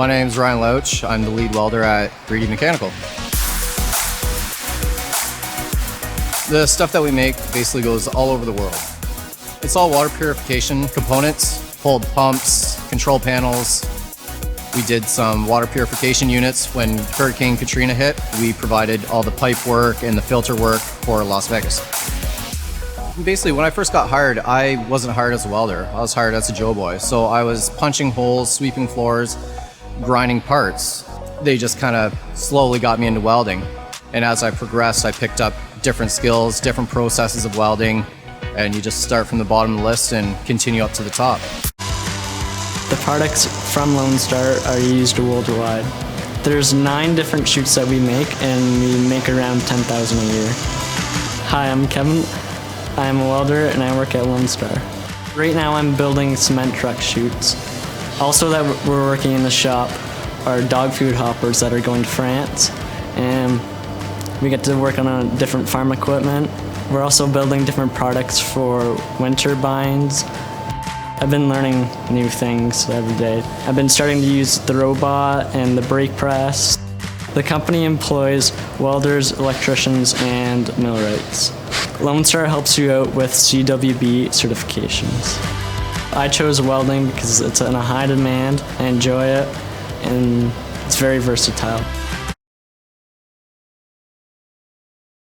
My name is Ryan Louch. I'm the lead welder at Greedy Mechanical. The stuff that we make basically goes all over the world. It's all water purification components, pulled pumps, control panels. We did some water purification units when Hurricane Katrina hit. We provided all the pipe work and the filter work for Las Vegas. Basically, when I first got hired, I wasn't hired as a welder. I was hired as a Joe boy. So I was punching holes, sweeping floors, grinding parts. They just kind of slowly got me into welding. And as I progressed, I picked up different skills, different processes of welding, and you just start from the bottom of the list and continue up to the top. The products from Lone Star are used worldwide. There's 9 different chutes that we make, and we make around 10,000 a year. Hi, I'm Kevin. I'm a welder and I work at Lone Star. Right now I'm building cement truck chutes. Also that we're working in the shop are dog food hoppers that are going to France, and we get to work on different farm equipment. We're also building different products for wind turbines. I've been learning new things every day. I've been starting to use the robot and the brake press. The company employs welders, electricians, and millwrights. Lone Star helps you out with CWB certifications. I chose welding because it's in a high demand. I enjoy it, and it's very versatile.